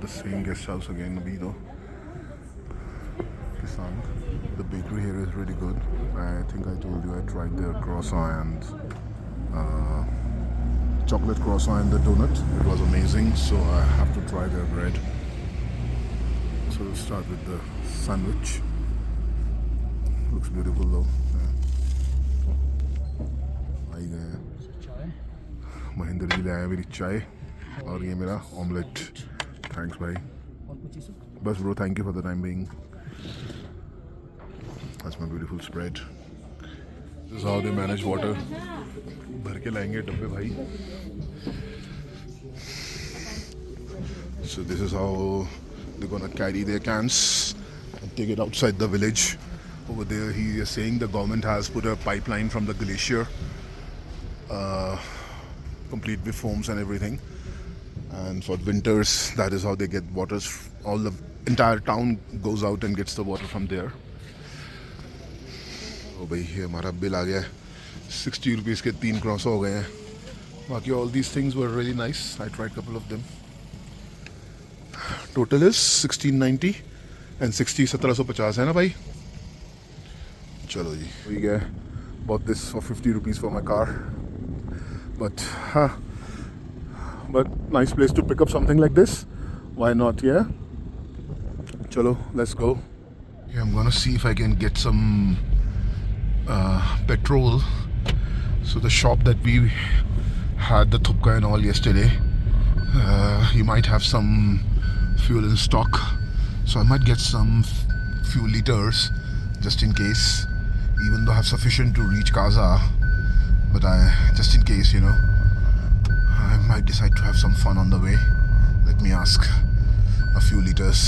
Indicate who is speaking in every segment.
Speaker 1: same guest house again, Abido. Kisan. The bakery here is really good. I think I told you I tried their croissant and chocolate croissant and the donut. It was amazing, so I have to try their bread. So we'll start with the sandwich. Looks beautiful though. आई गए महेंद्र जी ले आया मेरी चाय और ये मेरा omelette. Thanks भाई. बस bro, thank you for the time being. That's my beautiful spread. This is how they manage water. भर के लाएंगे डब्बे भाई. So this is how they're gonna carry their cans and take it outside the village. Over there he is saying the government has put a pipeline from the glacier, complete with foams and everything. And for winters, that is how they get water. All the entire town goes out and gets the water from there. ओ भाई ये हमारा bill आ गया है. 60 rupees के 3 cross हो गए हैं. बाकी all these things were really nice. I tried couple of them. Total is 1690 and 60 1750 है ना भाई. चलो जी. We bought this for 50 rupees for my car. But nice place to pick up something like this. Why not? Yeah. Chalo, let's go. Yeah, I'm gonna see if I can get some petrol. So the shop that we had the thupka and all yesterday, he might have some fuel in stock. So I might get some few liters just in case. Even though I have sufficient to reach Kaza, but just in case, you know, I might decide to have some fun on the way. Let me ask a few liters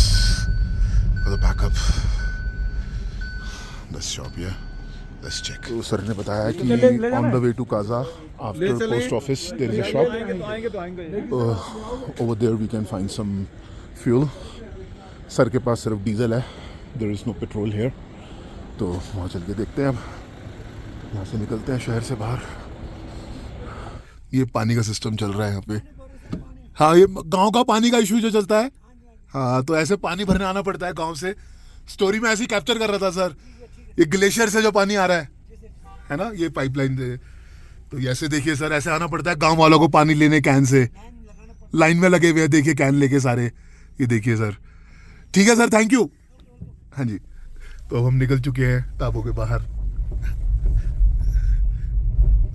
Speaker 1: for the backup. This shop, yeah. Let's check. तो sir ने बताया कि on the way to Kaza, after post office, there is a shop. Over there we can find some fuel. Sir के पास सिर्फ diesel है. There is no petrol here. तो वहाँ चल के देखते हैं. अब यहाँ से निकलते हैं शहर से बाहर. ये पानी का सिस्टम चल रहा है यहाँ पे. हाँ, ये गांव का पानी का इशू जो चलता है. हाँ, तो ऐसे पानी भरने आना पड़ता है गांव से. स्टोरी में ऐसे ही कैप्चर कर रहा था सर. ये ग्लेशियर से जो पानी आ रहा है ना, ये पाइपलाइन से. तो ऐसे देखिए सर, ऐसे आना पड़ता है गांव वालों को पानी लेने कैन से. लाइन में लगे हुए हैं, देखिए कैन लेके सारे. ये देखिए सर. ठीक है सर, थैंक यू. हाँ जी. तो अब हम निकल चुके हैं ताबो के बाहर.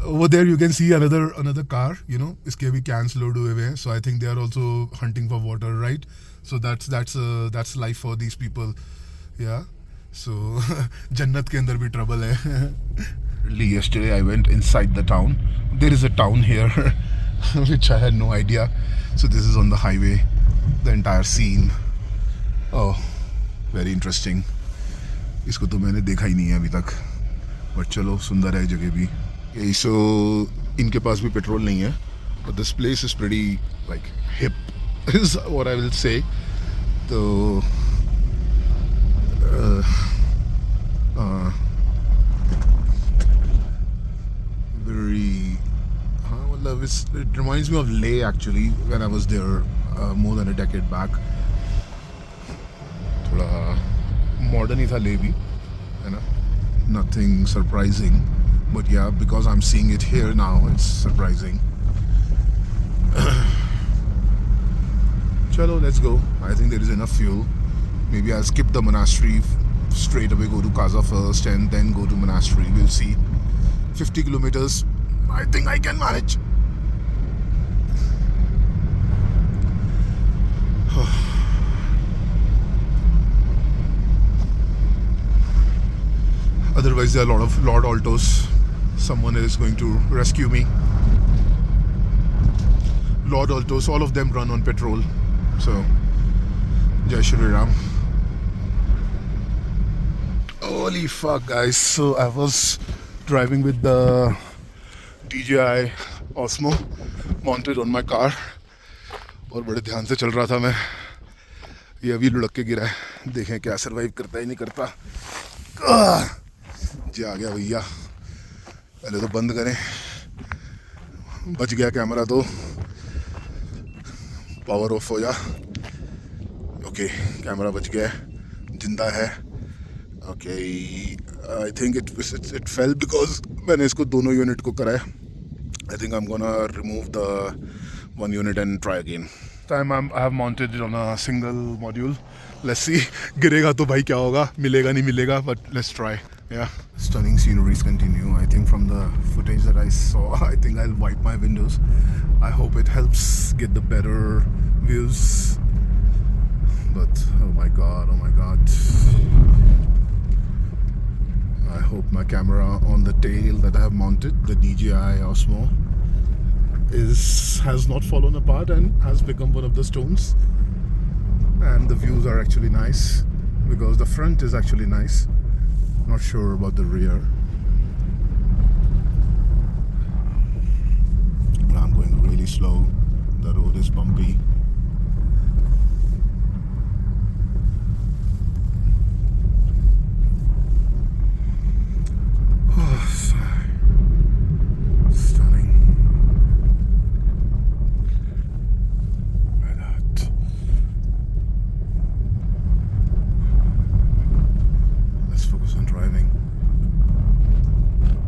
Speaker 1: Over there you can see another car, you know, इसके भी cans load हुए हुए हैं. So I think they are also hunting for water, right? So that's life for these people. Yeah. So जन्नत के अंदर भी trouble है. Yesterday I went inside the town. There is a town here which I had no idea. So this is on the highway. The entire scene. Oh, very interesting. इसको तो मैंने देखा ही नहीं है अभी तक. But चलो, सुंदर है जगह भी. Okay, so इनके पास भी पेट्रोल नहीं है. But this place is pretty like hip is what I will say. तो very it reminds me of Leh actually when I was there more than a decade back. थोड़ा modern ही था Leh भी, है ना. Nothing surprising, but yeah, because I'm seeing it here now, it's surprising. Chalo, let's go. I think there is enough fuel. Maybe I'll skip the monastery, straight away go to Kaza first and then go to monastery. We'll see. 50 kilometers, I think I can manage. Otherwise there are a lot of Lord Altos. Someone is going to rescue me. Lord Altos, all of them run on petrol. So, Jai Shri Ram. Holy fuck guys, so I was driving with the DJI Osmo mounted on my car और बड़े ध्यान से चल रहा था मैं. ये अभी लुढ़क के गिरा है. देखें क्या सर्वाइव करता ही नहीं करता. जी आ गया भैया. पहले तो बंद करें. बच गया कैमरा तो पावर ऑफ हो जा. ओके कैमरा बच गया है, जिंदा है। Okay I think it fail because मैंने इसको दोनों यूनिट को कराया। आई think I am gonna remove the one unit and try again. Time I have mounted it on a single module. Let's see. गिरेगा तो भाई क्या होगा, मिलेगा नहीं मिलेगा, but let's try. Yeah. Stunning sceneries continue. I think from the footage that I saw, I think I'll wipe my windows. I hope it helps get the better views. But oh my god. I hope my camera on the tail that I have mounted, the DJI Osmo, has not fallen apart and has become one of the stones. And the views are actually nice because the front is actually nice. Not sure about the rear. I'm going really slow. The road is bumpy. Stunning.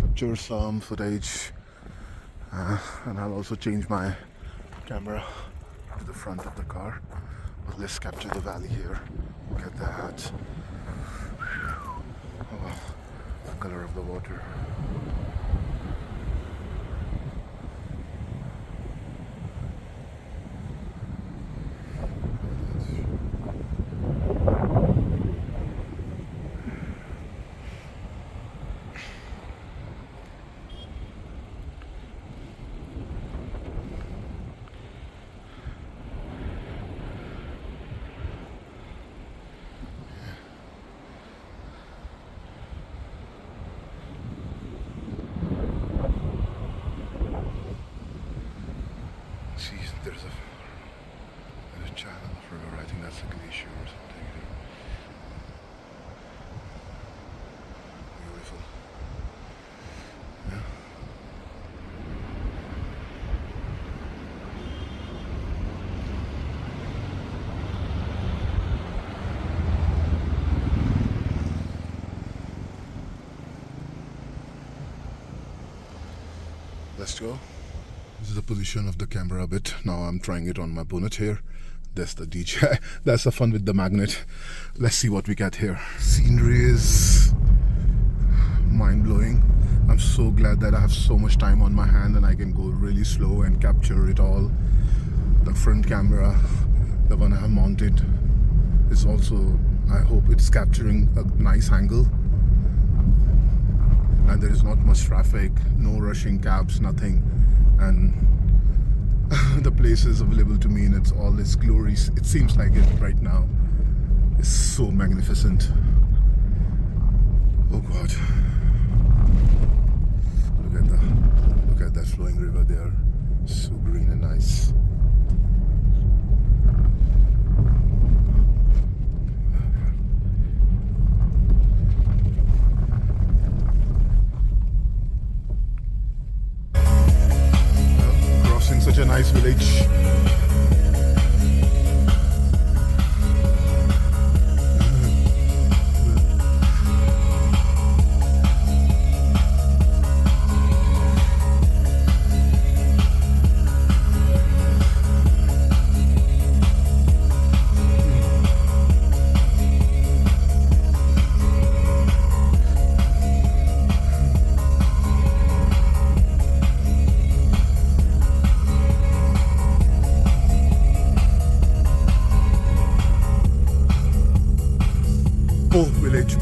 Speaker 1: Capture some footage and I'll also change my camera to the front of the car. But let's capture the valley here. Look at that. Oh, the color of the water. See, there's a channel of river. I think that's a glacier or something. Beautiful. Yeah. Let's go. This is the position of the camera a bit. Now I'm trying it on my bonnet here. That's the DJI. That's the fun with the magnet. Let's see what we get here. Scenery is mind-blowing. I'm so glad that I have so much time on my hand and I can go really slow and capture it all. The front camera, the one I have mounted, is also, I hope it's capturing a nice angle. And there is not much traffic, no rushing cabs, nothing. And the place is available to me in its all its glories. It seems like it right now. It's so magnificent. Oh God. Look at that flowing river there. So green and nice. Crossing such a nice village.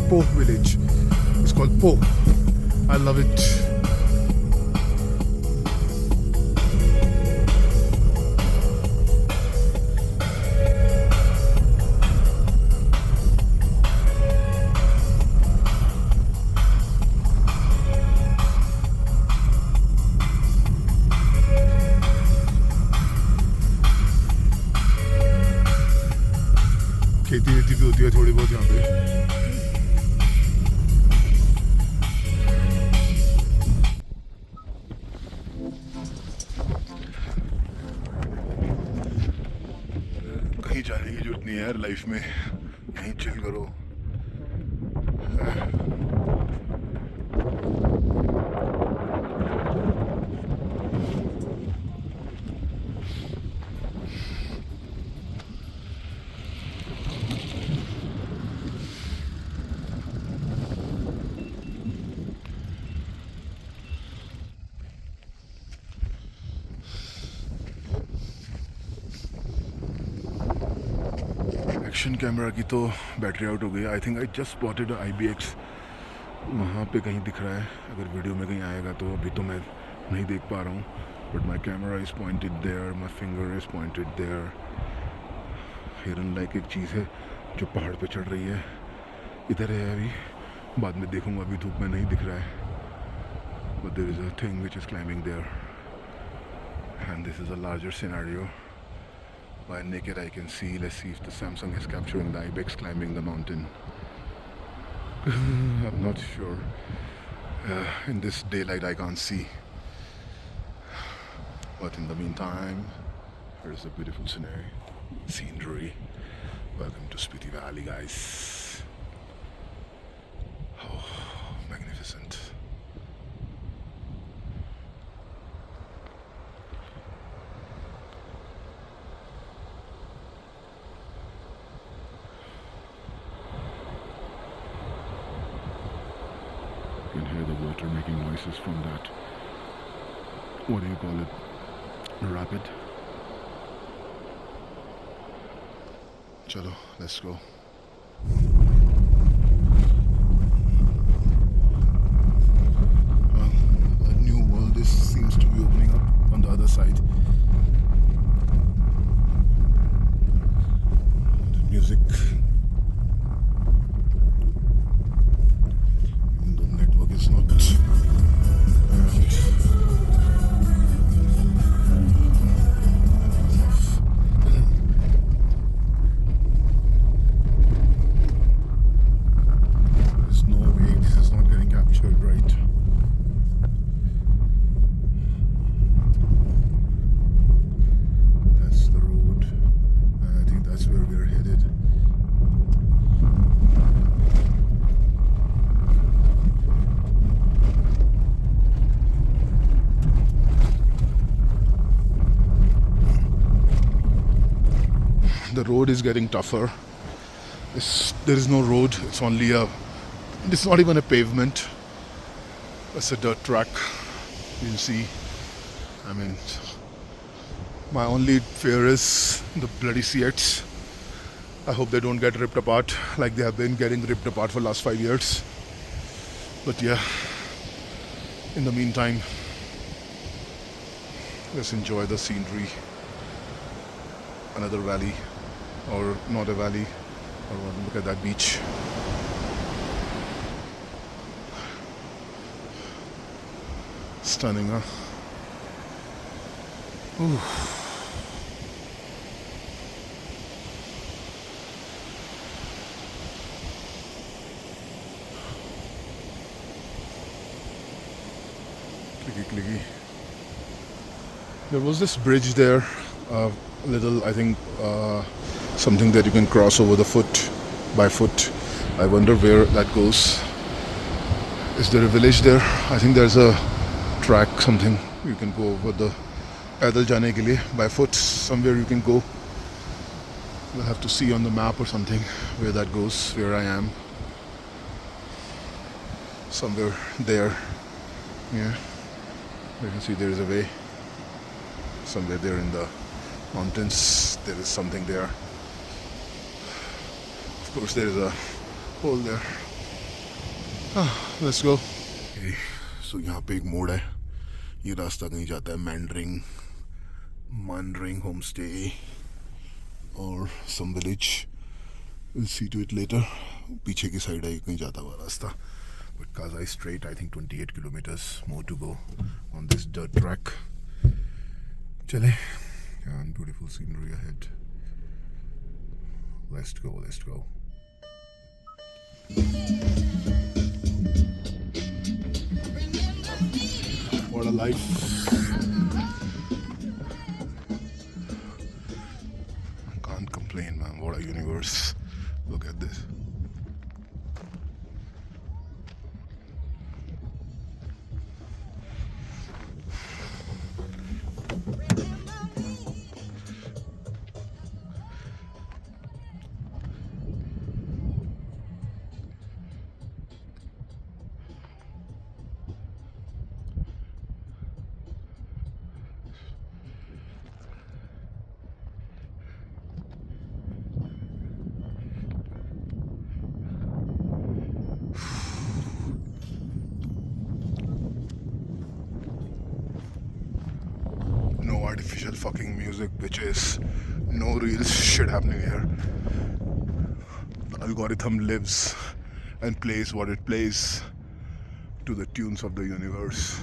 Speaker 1: Poh village. It's called Poh. I love it. खेती वेती भी होती है थोड़ी बहुत यहाँ पे. कहीं जाने की जरूरत नहीं है यार लाइफ में, यहीं चिल करो। एक्शन कैमरा की तो बैटरी आउट हो गई। आई think I just spotted IBX, वहाँ पे कहीं दिख रहा है, अगर वीडियो में कहीं आएगा तो। अभी तो मैं नहीं देख पा रहा हूँ, but my camera is pointed there, my finger is pointed there. हिरन लाइक एक चीज़ है जो पहाड़ पे चढ़ रही है, इधर है अभी, बाद में देखूँगा, अभी धूप में नहीं दिख रहा है। But there is a thing which is climbing there, and this is a larger scenario. By naked eye can see. Let's see if the Samsung is capturing the ibex climbing the mountain. I'm not sure. In this daylight I can't see. But in the meantime, here's a beautiful scenery. Welcome to Spiti Valley, guys. Oh, magnificent. You can hear the water making noises from that, what do you call it, rapid. Chalo, let's go. A new world seems to be opening up on the other side. The music, the network is not there's no way this is not getting captured, right? That's the road. I think that's where we're headed. The road is getting tougher. There is no road. It's only it's not even a pavement. It's a dirt track. You can see. I mean, my only fear is the bloody Seats. I hope they don't get ripped apart like they have been getting ripped apart for the last 5 years. But yeah, in the meantime, let's enjoy the scenery. Another valley, or not a valley, or look at that beach. Stunning, huh? Ooh. Clicky. There was this bridge there, little, I think, something that you can cross over the foot by foot. I wonder where that goes. Is there a village there? I think there's a track, something you can go over the पैदल जाने के लिए by foot. Somewhere you can go. We'll have to see on the map or something where that goes, where I am. Somewhere there. Yeah. You can see there is a way. Somewhere there in the mountains, there is something there. Of course, there is a hole there. Let's go. Okay. So यहाँ पे एक मोड़ है. ये रास्ता कहीं जाता है Mandring homestay or some village. We'll see to it later. पीछे की साइड है कहीं जाता हुआ रास्ता. But Kazai straight, I think 28 kilometers more to go on this dirt track. Chale, and beautiful scenery ahead. Let's go. What a life. Can't complain. universe. Look at this. No artificial fucking music, bitches. No real shit happening here. The algorithm lives and plays what it plays to the tunes of the universe.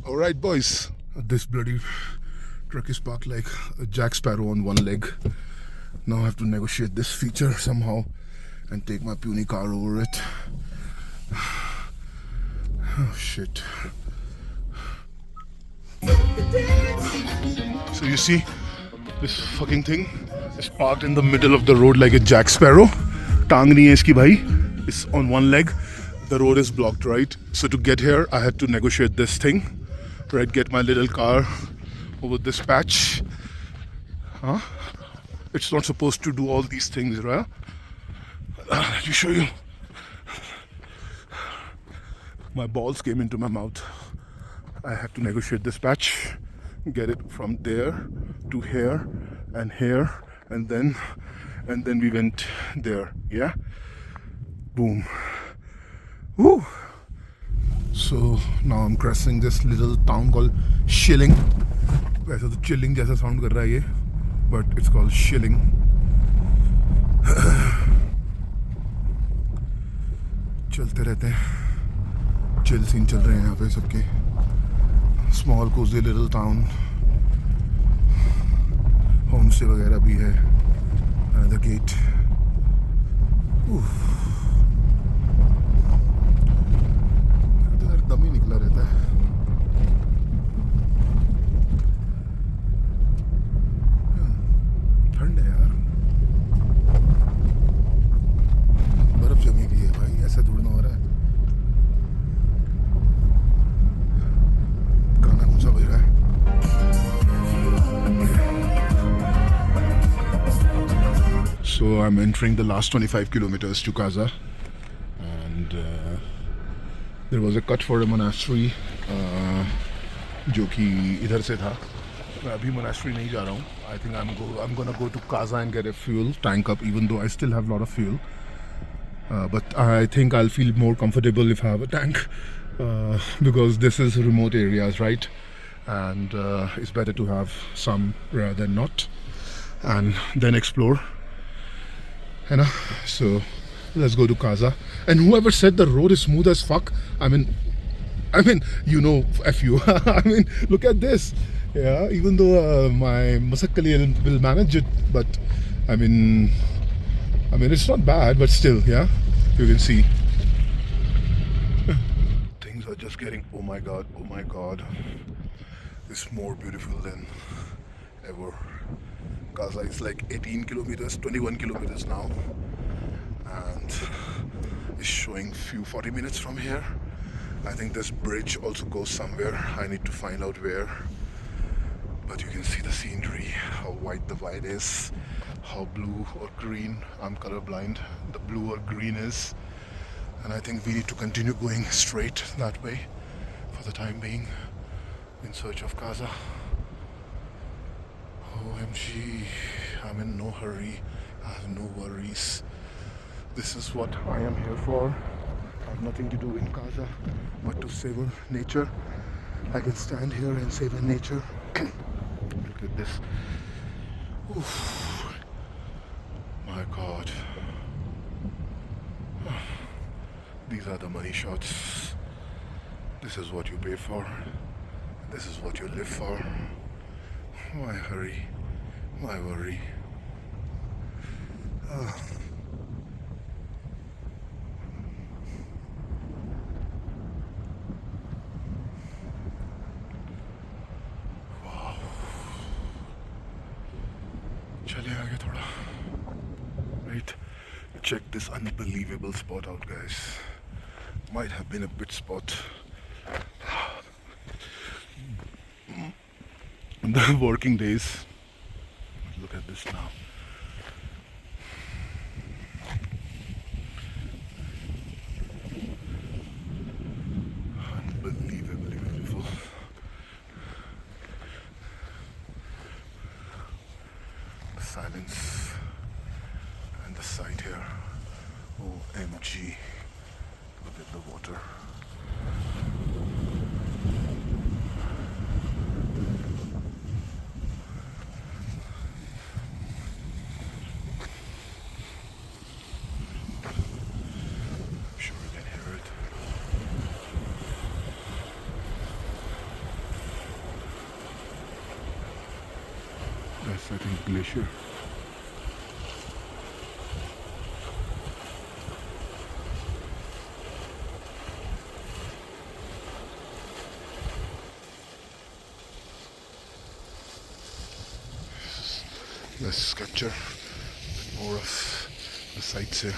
Speaker 1: Alright, boys. This bloody truck is parked like a Jack Sparrow on one leg. Now I have to negotiate this feature somehow and take my puny car over it. Oh shit. So you see, this fucking thing is parked in the middle of the road like a Jack Sparrow. Tang nahi hai iski bhai. It's on one leg. The road is blocked, right? So to get here, I had to negotiate this thing. Right, get my little car over this patch. Huh? It's not supposed to do all these things, right? Let me show you. My balls came into my mouth. I had to negotiate this patch, get it from there to here, and then we went there. Yeah. Boom. Woo. So now I'm crossing this little town called Shilling. वैसे तो chilling जैसा sound कर रहा है ये, but it's called Shilling. चलते रहते हैं, chill scene चल रहे हैं यहाँ पे सबके. Small cozy little town. Homestay वगैरह भी है. Another gate. दम ही निकला रहता है. ठंड है यार. बर्फ जमी भी है भाई. ऐसा थोड़ा ना हो रहा है. गाना कौन सा बज रहा है? So I'm entering the last 25 kilometers to Kaza, and there was a cut for a monastery जो कि इधर से था. मैं अभी monastery नहीं जा रहा हूँ. I think I'm gonna go to Kaza and get a fuel tank up, even though I still have a lot of fuel. But I think I'll feel more comfortable if I have a tank, because this is remote areas, right? And it's better to have some rather than not, and then explore. You know, so let's go to Kaza. And whoever said the road is smooth as fuck, I mean, you know, F you. I mean, look at this. Yeah, even though my Masakkali will manage it, but I mean, it's not bad, but still, yeah, you can see. Things are just getting, oh my god, it's more beautiful than ever. Kaza is like 18 kilometers, 21 kilometers now, and it's showing few 40 minutes from here. I think this bridge also goes somewhere. I need to find out where. But you can see the scenery, how white the white is, how blue or green, I'm colorblind, the blue or green is. And I think we need to continue going straight that way for the time being, in search of Kaza. OMG, I'm in no hurry, I have no worries. This is what I am here for. I'm nothing to do in Casa but to savor nature. I can stand here and savor nature. Look at this. Oof. My God. These are the money shots. This is what you pay for. This is what you live for. Why hurry? Why worry? Wow. चले आगे थोड़ा. Right. Check this unbelievable spot out, guys. Might have been a bit spot. In the working days. Look at this now. Unbelievably beautiful. The silence and the sight here. OMG. Look at the water. I'm sure you can hear it. That's, I think, glacier. Less capture, more of the sights here.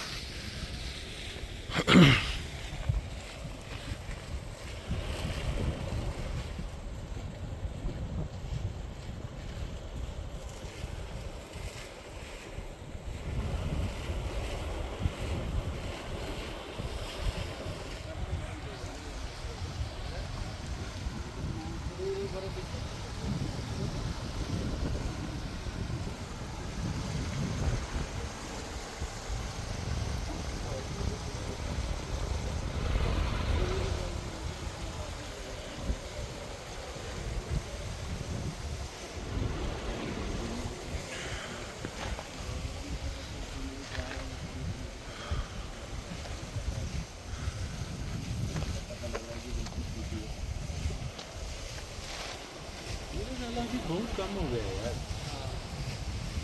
Speaker 2: बहुत कम हो गया यार,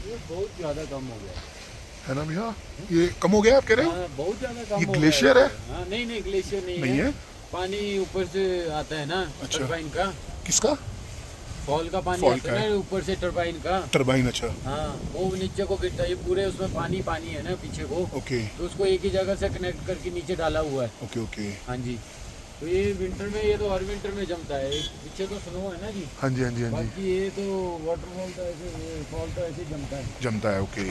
Speaker 2: ये बहुत ज़्यादा कम हो गया
Speaker 1: है ना भैया? ये कम हो गया आप कह रहे हो?
Speaker 2: हाँ, बहुत ज़्यादा कम
Speaker 1: ये
Speaker 2: हो गया
Speaker 1: ग्लेशियर है?
Speaker 2: हाँ, नहीं नहीं ग्लेशियर नहीं
Speaker 1: नहीं है?
Speaker 2: पानी ऊपर से आता है ना,
Speaker 1: अच्छा।
Speaker 2: टरबाइन का,
Speaker 1: किसका?
Speaker 2: फॉल का पानी
Speaker 1: फॉल
Speaker 2: आता
Speaker 1: का
Speaker 2: है
Speaker 1: है?
Speaker 2: ना ऊपर से टरबाइन का।
Speaker 1: टरबाइन. अच्छा.
Speaker 2: हाँ, वो नीचे को गिरता है, ये पूरे उसमें पानी पानी है ना पीछे को,
Speaker 1: ओके
Speaker 2: तो उसको एक ही जगह से कनेक्ट करके नीचे डाला हुआ है।
Speaker 1: Okay okay.
Speaker 2: हाँ जी, तो ये विंटर में, ये तो हर विंटर में जमता है। पीछे तो स्नो है ना जी,
Speaker 1: हाँ जी हाँ जी हाँ जी.
Speaker 2: बाकी ये तो वाटरफॉल तो ऐसे, फॉल तो ऐसे जमता है।
Speaker 1: जमता है. ओके.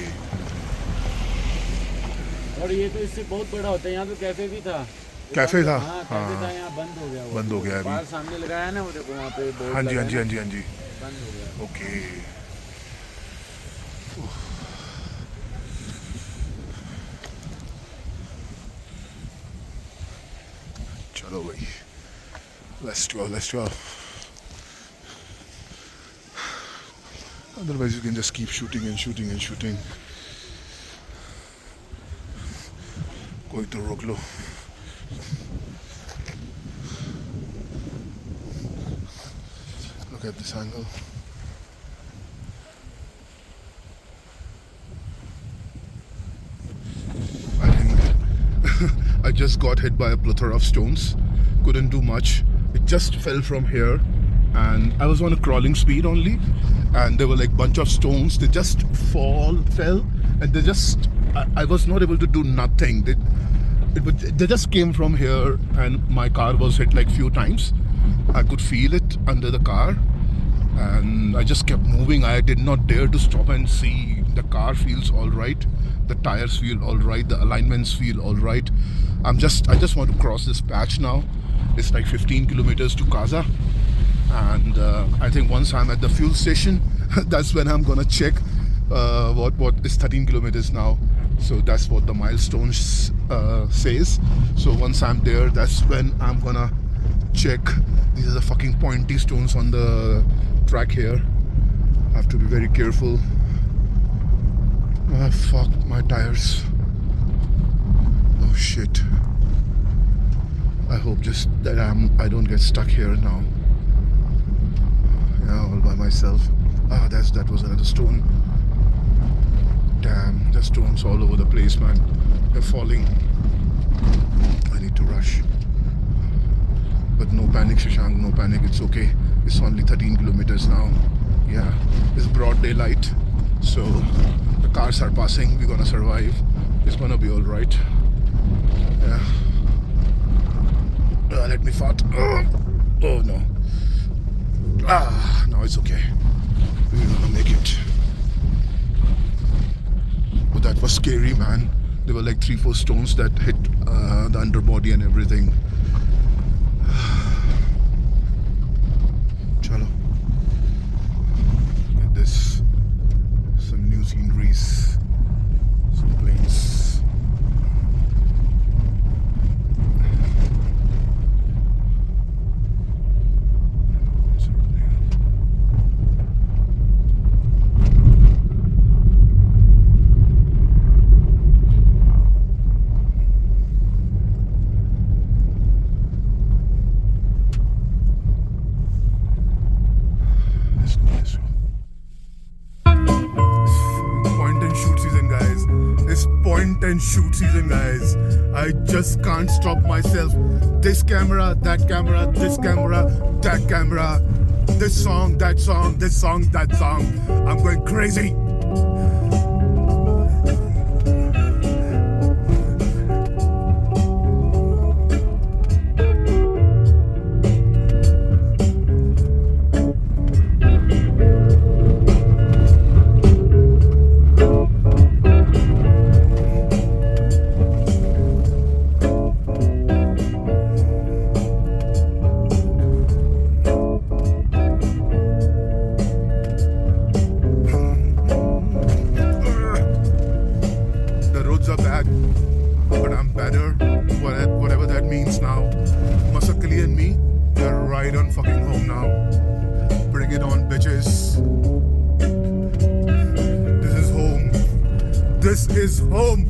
Speaker 2: और ये तो इससे बहुत बड़ा होता है। यहाँ तो कैफे भी था।
Speaker 1: कैफे था?
Speaker 2: हाँ, कैफे था, यहाँ बंद हो गया वो।
Speaker 1: बंद हो गया अभी.
Speaker 2: बाहर सामने लगाया है ना, वो देखो वहाँ पे बोर्ड
Speaker 1: हाँ जी
Speaker 2: लगा
Speaker 1: हाँ
Speaker 2: है
Speaker 1: जी
Speaker 2: ना,
Speaker 1: हाँ जी हाँ जी.
Speaker 2: बंद हो गया।
Speaker 1: ओके. चलो भाई, let's go. Otherwise you can just keep shooting and shooting. कोई तो रोक लो. Look at this angle. I think I just got hit by a plethora of stones. Couldn't do much. It just fell from here, and I was on a crawling speed only, and there were like bunch of stones. They just fell, and they just. I was not able to do nothing. They just came from here, and my car was hit like few times. I could feel it under the car, and I just kept moving. I did not dare to stop and see. The car feels all right. The tires feel all right. The alignments feel all right. I just want to cross this patch now. It's like 15 kilometers to Casa, and I think once I'm at the fuel station, that's when I'm gonna check what is 13 kilometers now. So that's what the milestones says. So once I'm there, that's when I'm gonna check. These are the fucking pointy stones on the track here. I have to be very careful. Ah, fuck my tires. Oh shit. I hope just that I don't get stuck here now. Yeah, all by myself. Ah, that was another stone. Damn, there's stones all over the place, man. They're falling. I need to rush. But no panic, Shashank, no panic, it's okay. It's only 13 kilometers now. Yeah, it's broad daylight. So the cars are passing, we're gonna survive. It's gonna be alright. Yeah. Let me fart. Oh no. Ah, now it's okay. We're gonna make it. But that was scary, man. There were like 3-4 stones that hit the underbody and everything. Chalo. Look at this. Some new sceneries. Some planes. Point and shoot season, guys. I just can't stop myself. This camera, that camera, this camera, that camera, this song, that song, this song, that song. I'm going crazy. But I'm better, whatever that means now. Masakali and me, we're right on fucking home now. Bring it on, bitches. This is home. This is home.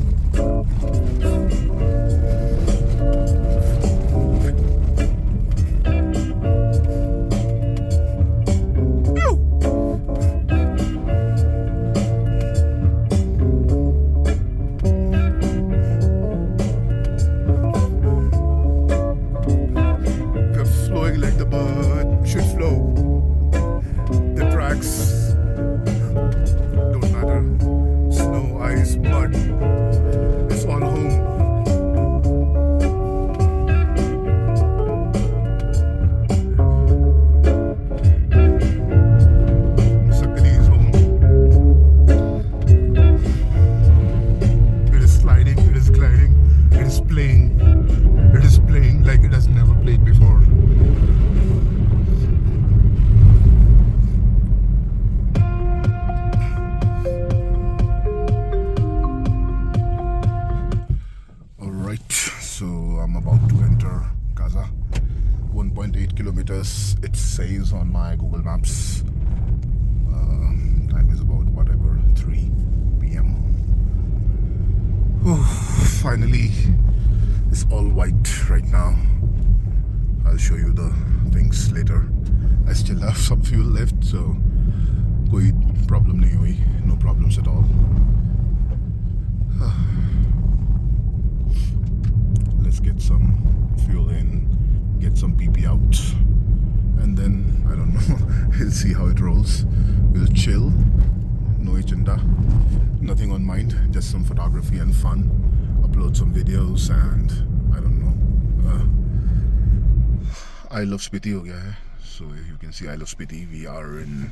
Speaker 1: Gaza. 1.8 kilometers it says on my Google Maps. Time is about whatever 3 p.m. Finally, it's all white right now. I'll show you the things later. I still have some fuel left, so koi problem nahi hui, no problems at all. Let's get some fuel in, get some PP out, and then I don't know, we'll see how it rolls. We'll chill, no agenda, nothing on mind, just some photography and fun, upload some videos, and I don't know. I love Spiti ho gaya hai. So you can see I love Spiti. We are in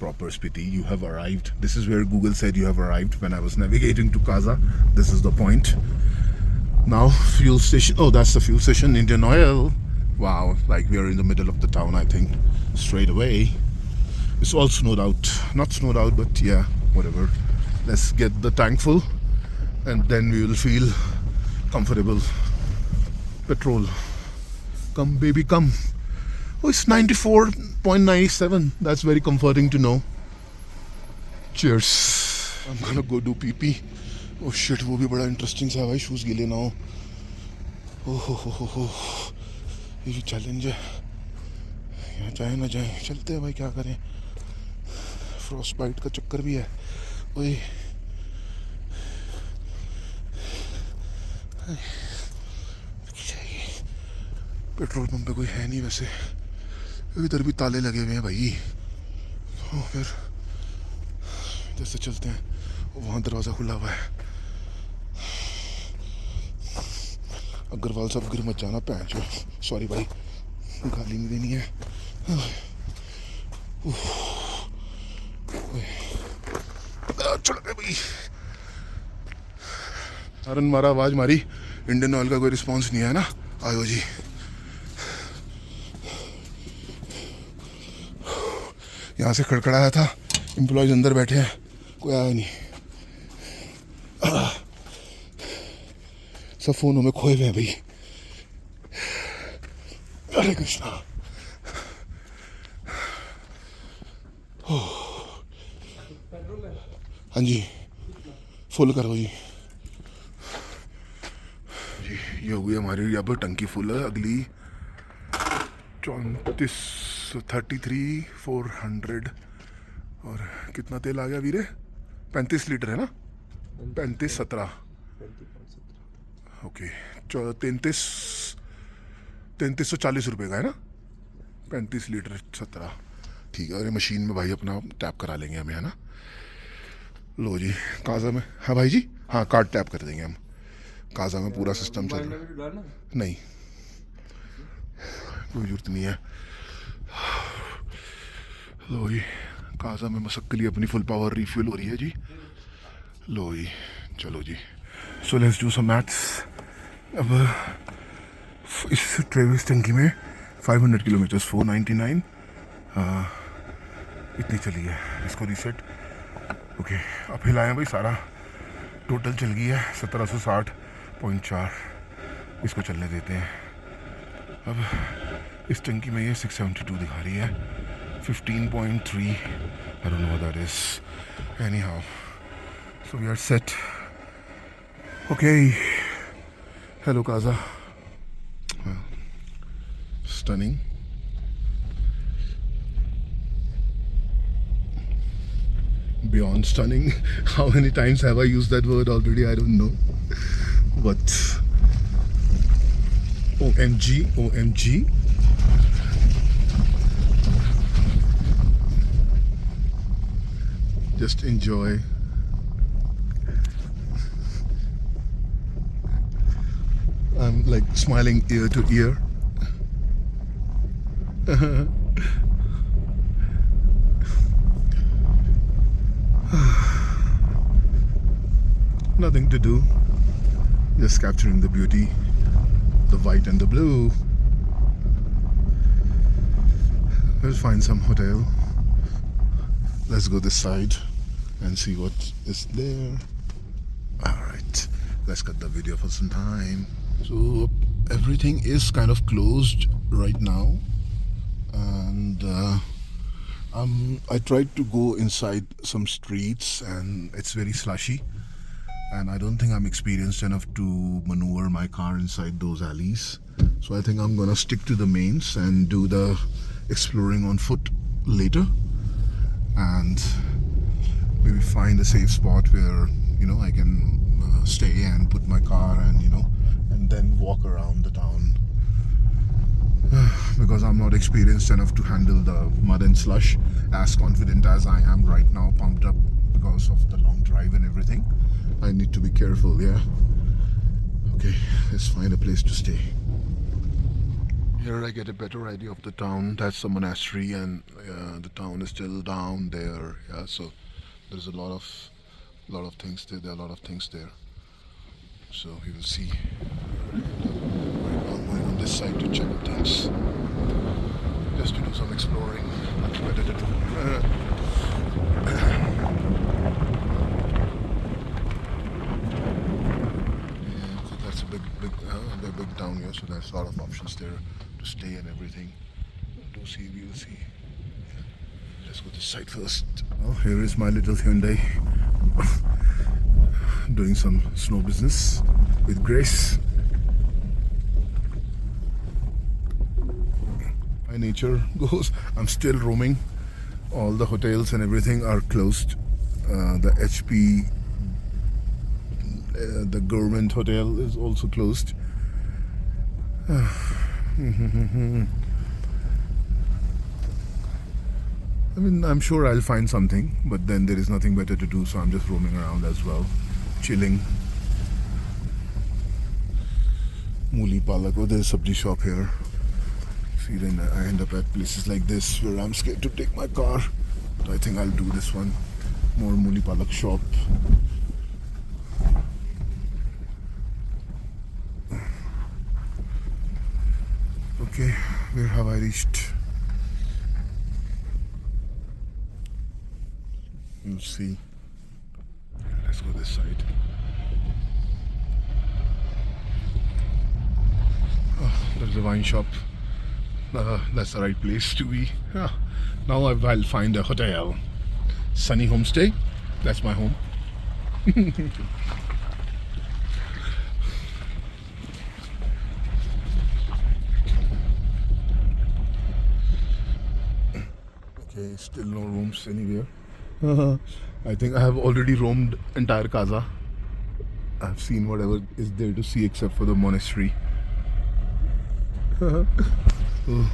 Speaker 1: proper Spiti. You have arrived. This is where Google said you have arrived when I was navigating to Kaza. This is the point. Now fuel station. Oh, that's the fuel station. Indian Oil. Wow, like we are in the middle of the town, I think. Straight away. It's all snowed out. Not snowed out, but yeah. whatever. Let's get the tank full and then we will feel comfortable. Petrol. Come baby, come. Oh, it's 94.97. That's very comforting to know. Cheers. I'm gonna go do pee. Oh shit, वो भी बड़ा interesting सा है भाई, shoes गीले ना हो. ओह ये भी चैलेंज है. यहाँ जाए ना जाए, चलते हैं भाई, क्या करें. फ्रॉस्ट बाइट का चक्कर भी है. ओए पेट्रोल पंप पे कोई है नहीं वैसे. इधर भी ताले लगे हुए हैं भाई. तो फिर इधर से चलते हैं. वहाँ दरवाज़ा खुला हुआ है. अग्रवाल साहब गिर मत जाना पैंच. सॉरी भाई, गाली नहीं देनी है. चल गए भाई. हरन मारा, आवाज़ मारी, इंडियन ऑयल का कोई रिस्पॉन्स नहीं है ना. आयो जी. यहाँ से खड़खड़ाया था, एम्प्लॉयज अंदर बैठे हैं, कोई आया नहीं. सब फोनों में खोए हुए हैं भाई. हरे कृष्णा. हाँ जी, फुल करो जी. जी ये हो गई हमारी अब टंकी फुल है. अगली 33,400 और कितना तेल आ गया वीरे? 35 लीटर है ना. 35-17 ओके. 3340 रुपये का है ना. 35 लीटर 17 ठीक है. अरे मशीन में भाई अपना टैप करा लेंगे हमें, है ना. लो जी काजा में. हाँ भाई जी, हाँ कार्ड टैप कर देंगे हम. काजा में पूरा सिस्टम चल रहा है. नहीं कोई जरूरत नहीं है. लो जी काजा में मसक के लिए अपनी फुल पावर रिफ्यूल हो रही है जी. लो जी चलो जी. So let's do some maths. अब इस ट्रेविस टंकी में 500 किलोमीटर 499 इतनी चली है. इसको रीसेट. ओके अब हिलाएं भाई. सारा टोटल चल गई है 1760.4. इसको चलने देते हैं. अब इस टंकी में ये 672 दिखा रही है. 15.3 I don't know what that is. Anyhow, so we are set. Okay. Hello Kaza. Stunning. Beyond stunning. How many times have I used that word already? I don't know. But OMG, OMG. Just enjoy. I'm like smiling ear to ear. Nothing to do. Just capturing the beauty, the white and the blue. We'll find some hotel. Let's go this side and see what is there. Alright, let's cut the video for some time. So everything is kind of closed right now, and I tried to go inside some streets and it's very slushy, and I don't think I'm experienced enough to maneuver my car inside those alleys. So I think I'm gonna stick to the mains and do the exploring on foot later, and maybe find a safe spot where I can stay and put my car and and then walk around the town, because I'm not experienced enough to handle the mud and slush as confident as I am right now, pumped up because of the long drive and everything. I need to be careful. Yeah, okay, let's find a place to stay. Here I get a better idea of the town. That's the monastery, and the town is still down there. Yeah, so there's a lot of things there. There are a lot of things there. So we will see. I'm going on this side to check out things, just to do some exploring. Nothing better to do. big town here, so there's a lot of options there to stay and everything. Do see, we'll see. Let's go this side first. Oh, here is my little Hyundai doing some snow business with Grace. My nature goes, I'm still roaming. All the hotels and everything are closed. The HP, the government hotel is also closed. I mean, I'm sure I'll find something, but then there is nothing better to do, so I'm just roaming around as well, chilling. Mooli Palak, oh, there's a sabji shop here. See, then I end up at places like this where I'm scared to take my car. But I think I'll do this one. More Mooli Palak shop. Okay, where have I reached? You'll see. Let's go this side. Oh, there's a wine shop. That's the right place to be. Now I'll find a hotel. Sunny Homestay. That's my home. Okay, still no rooms anywhere. I think I have already roamed entire Kaza. I've seen whatever is there to see except for the monastery. Oh,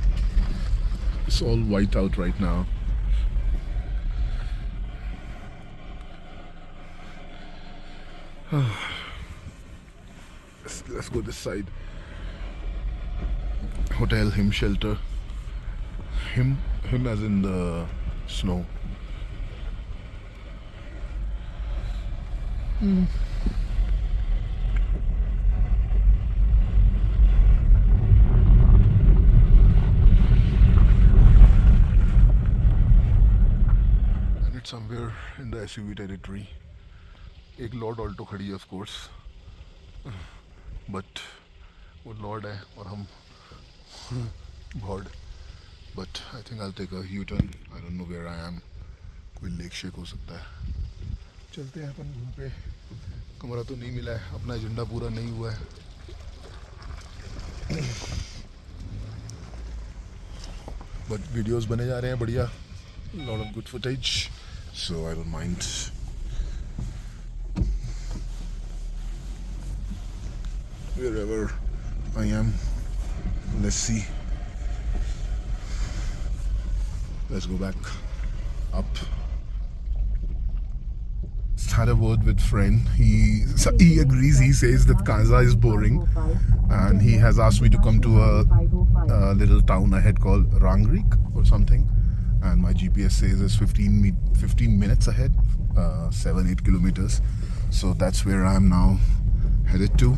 Speaker 1: it's all white out right now. Let's go this side. Hotel Him Shelter. Him as in the snow. And it's somewhere in the SUV territory. एक lord Alto खड़ी है of course, but वो lord है और हम भॉर्ड. But I think I take a U turn. I don't know where I am. कोई lake shack हो सकता है. चलते हैं अपन घूम पे. कमरा तो नहीं मिला है, अपना एजेंडा पूरा नहीं हुआ है. बट वीडियोस बने जा रहे हैं बढ़िया. Lot of good footage, so I don't mind. Wherever I am, let's see. Let's go back up. Had a word with friend. He agrees. He says that Kaza is boring, and he has asked me to come to a little town ahead called Rangrik or something. And my GPS says it's 15 minutes ahead, 7-8 kilometers. So that's where I am now headed to.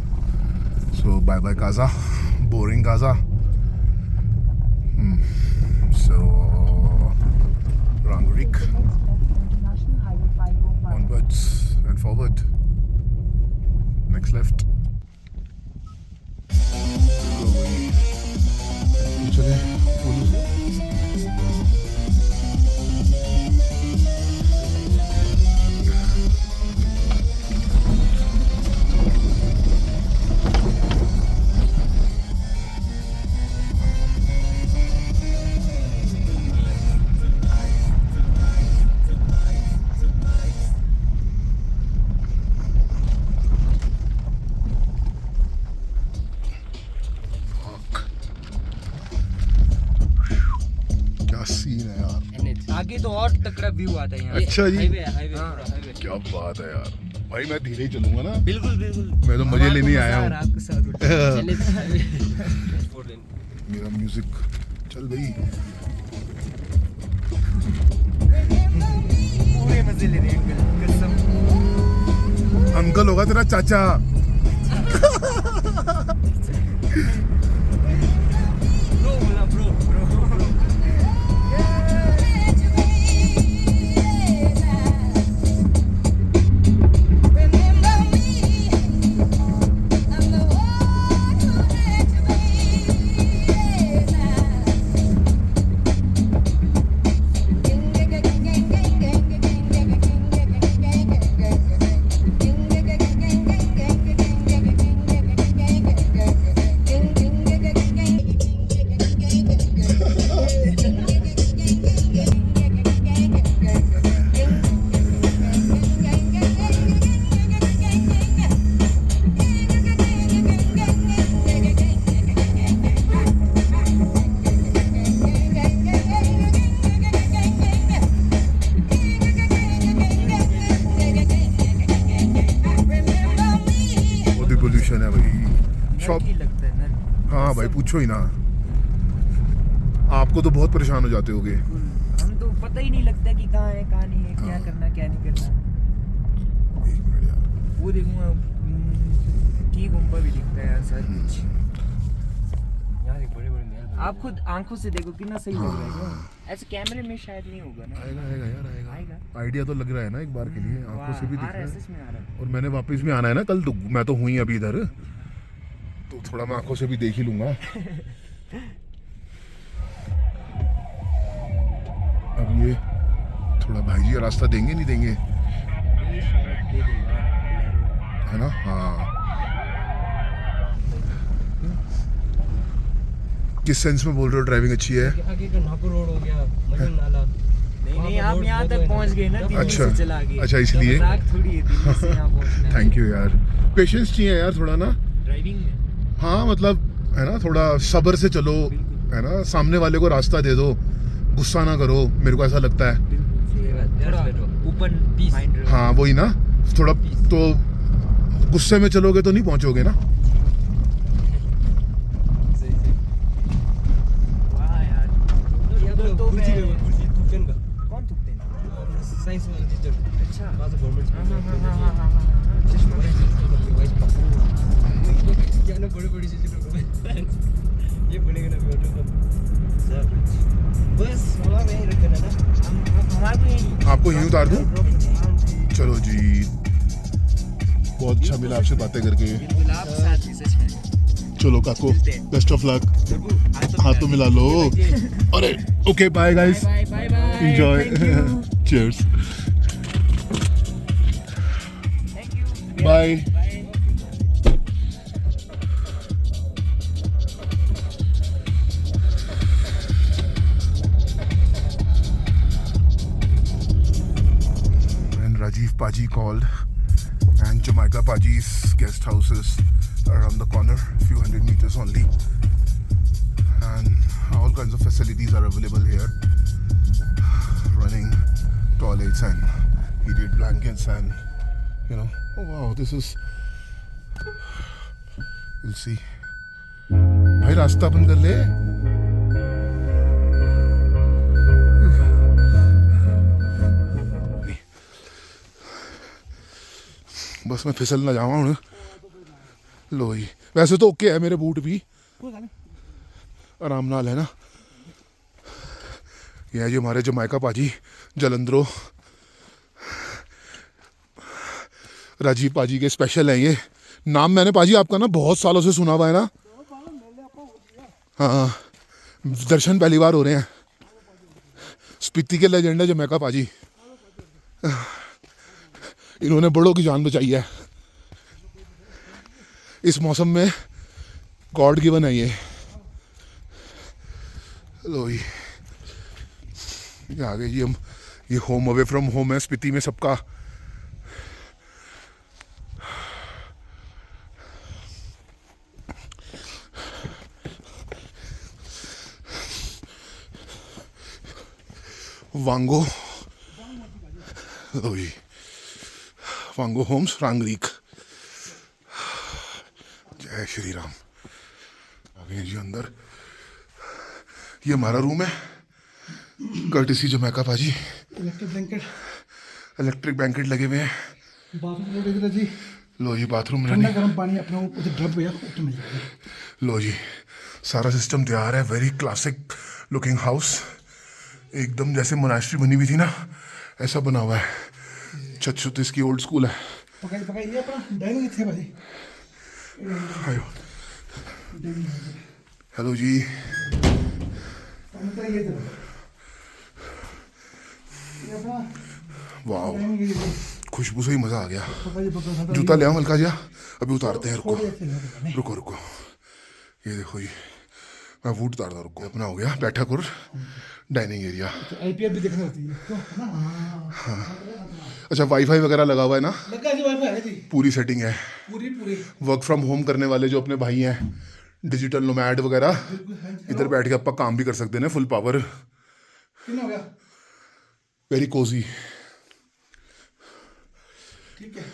Speaker 1: So bye bye Kaza, boring Kaza. So Rangrik, onwards and forward. Next left. Go away. चले
Speaker 3: आगे तो और तगड़ा view आता है यहाँ.
Speaker 1: अच्छा जी,
Speaker 3: highway highway.
Speaker 1: क्या बात है यार. भाई मैं धीरे ही चलूंगा ना.
Speaker 3: बिल्कुल बिल्कुल.
Speaker 1: मैं तो मजे लेने आया हूँ.
Speaker 3: आपके साथ
Speaker 1: मेरा म्यूजिक चल भाई.
Speaker 3: पूरे मजे ले रहे हैं कसम.
Speaker 1: अंकल होगा तेरा चाचा.
Speaker 3: ब्रो बोला ब्रो.
Speaker 1: है भाई। शॉप
Speaker 3: ही लगता है नर्क।
Speaker 1: हाँ भाई पूछो ही ना, आपको तो बहुत परेशान हो जाते होगे।
Speaker 3: हम तो पता ही नहीं लगता कि कहाँ है कहाँ नहीं है, क्या करना क्या नहीं करना।
Speaker 1: एक मिनट यार,
Speaker 3: वो देखूंगा की गुम्बा भी दिखता है यार सब कुछ।
Speaker 2: यहाँ एक बड़े बड़े महल
Speaker 3: आप खुद आंखों से देखो कितना सही लग रहा है क्या? ऐसे कैमरे में शायद नहीं होगा ना।
Speaker 1: आएगा आएगा यार आएगा,
Speaker 3: आएगा।
Speaker 1: आइडिया तो लग रहा है ना एक बार के लिए, आंखों से भी
Speaker 3: वाह,
Speaker 1: दिख
Speaker 3: आ
Speaker 1: रहा
Speaker 3: रहा है,
Speaker 1: है।
Speaker 3: सच में आ रहा है।
Speaker 1: और मैंने वापस भी आना है ना कल, तो मैं तो हुई अभी इधर, तो थोड़ा मैं आंखों से भी देख ही लूंगा। अब ये थोड़ा भाई जी रास्ता देंगे नहीं देंगे,
Speaker 3: ये शायद दे देगा।
Speaker 1: है ना? हाँ, किस सेंस में बोल रहे हो ड्राइविंग अच्छी है?
Speaker 2: आगे का नागपुर रोड हो गया, मदन नाला।
Speaker 3: नहीं नहीं, आप यहाँ तक पहुँच गए ना, दिल्ली
Speaker 1: अच्छा,
Speaker 3: से चला गए।
Speaker 1: अच्छा इसलिए।
Speaker 3: मजाक थोड़ी है दिल्ली से यहाँ पहुँचना।
Speaker 1: थैंक यू यार, पेशेंस चाहिए यार थोड़ा ना।
Speaker 3: ड्राइविंग में
Speaker 1: हाँ मतलब है ना, थोड़ा सब्र से चलो, है ना, सामने वाले को रास्ता दे दो, गुस्सा ना करो, मेरे को ऐसा लगता है।
Speaker 3: थोड़ा ओपन माइंड रहो।
Speaker 1: हाँ वही ना, थोड़ा तो गुस्से में चलोगे तो नहीं पहुंचोगे ना।
Speaker 3: वाह यार, उधर तो मैं कौन थूकते हैं?
Speaker 2: साइंस वाला टीचर।
Speaker 3: अच्छा,
Speaker 2: वहाँ से गवर्नमेंट
Speaker 3: हाँ, चश्मा
Speaker 2: क्या ना बड़ी बड़ी चीजें ये बनेगा ना सब बस हवा में ही रख देना ना।
Speaker 3: हमारे को यही
Speaker 1: आपको यहीं उतार दूं? चलो जी, बहुत अच्छा मिला आपसे बातें करके।
Speaker 3: बिल्कुल आप साथ ही, सच में।
Speaker 1: चलो काको, बेस्ट ऑफ लक। हाथ तो मिला लो। अरे okay, bye guys,
Speaker 3: bye bye bye,
Speaker 1: enjoy,
Speaker 3: thank
Speaker 1: cheers,
Speaker 3: you,
Speaker 1: bye.
Speaker 3: Bye.
Speaker 1: And Rajiv Paji called, and Jamaica Paji's guest house is around the corner, few hundred meters only, and all kinds of facilities are available here, running toilets and heated blankets, and you know, oh wow, this is, we'll see. भाई रास्ता बंद कर ले। बस मैं फिसल ना जावा हूँ। लो जी, वैसे तो ओके है मेरे बूट भी, आराम नाल है ना। ये है जी हमारे जमाइका पाजी, जलंधरों, राजीव पाजी के स्पेशल हैं ये। नाम मैंने पाजी आपका ना बहुत सालों से सुना हुआ है ना। हाँ, दर्शन पहली बार हो रहे हैं। स्पीति के लेजेंड है जमाइका पाजी, इन्होंने बड़ों की जान बचाई है इस मौसम में, गॉड गिवन है ये। लो जी, ये आ गए जी हम, ये होम अवे फ्रॉम होम है स्पीति में सबका। वांगो, लो जी, वांगो होम्स रांगरीक। जय श्री राम। आ गए जी अंदर, ये हमारा रूम है, कर्टिसी जमैका पाजी। इलेक्ट्रिक ब्लैंकेट लगे हुए हैं।
Speaker 4: बाथरूम जी,
Speaker 1: लो जी बाथरूम
Speaker 4: ठंडा
Speaker 1: रेडी।
Speaker 4: गर्म पानी अपने उधर ड्रब या तो मिल जाएगा।
Speaker 1: लो जी, सारा सिस्टम तैयार है। वेरी क्लासिक लुकिंग हाउस, एकदम जैसे मोनास्ट्री बनी हुई थी ना, ऐसा बना हुआ है। छत छत इसकी ओल्ड स्कूल है।
Speaker 4: पकाई पकाई ये अपना डाइनिंग थे भाई।
Speaker 1: आयो, हेलो जी।
Speaker 4: अंदर ये जरा ये अपना
Speaker 1: वाह,
Speaker 4: डाइनिंग एरिया
Speaker 1: खुशबू से ही मजा आ गया।
Speaker 4: पकाई पका
Speaker 1: जूता ले आओ हल्का जा, अभी उतारते हैं। रुको
Speaker 4: थोड़े ऐसे लगे
Speaker 1: रुको रुको, ये देखो जी, मैं वुड उतारता, रुको। अपना हो गया बैठक और डाइनिंग एरिया।
Speaker 4: आईपीएल भी देखना होती है तो है ना। हाँ,
Speaker 1: अच्छा, वाईफाई वगैरह लगा हुआ है ना?
Speaker 4: लगा जी वाईफाई है जी,
Speaker 1: पूरी सेटिंग है।
Speaker 4: पूरी पूरी
Speaker 1: वर्क फ्रॉम होम करने वाले जो अपने भाई हैं, डिजिटल नोमैड वगैरह, इधर बैठ के अपना काम भी कर सकते हैं फुल पावर।
Speaker 4: कितना हो गया?
Speaker 1: वेरी कोजी,
Speaker 4: ठीक है,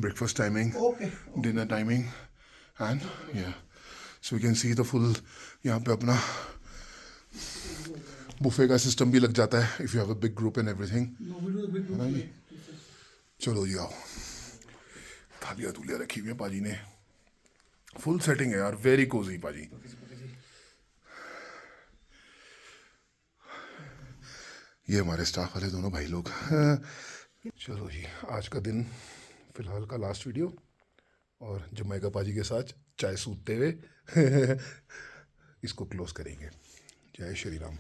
Speaker 1: breakfast timing,
Speaker 4: Okay.
Speaker 1: dinner timing, and yeah, so you can see the full. यहाँ पे अपना बुफे का सिस्टम भी लग जाता है if you have a big group and everything.
Speaker 4: No, we do the big group.
Speaker 1: है ना जी? चलो जी आओ, थालियाँ तुलियाँ रखी हुई हैं पाजी ने, फुल सेटिंग है यार, वेरी कोजी पाजी. ये हमारे स्टाफ वाले दोनों भाई लोग. चलो जी, आज का दिन फिलहाल का लास्ट वीडियो, और जमैका पाजी के साथ चाय सूतते हुए इसको क्लोज करेंगे. जय श्री राम.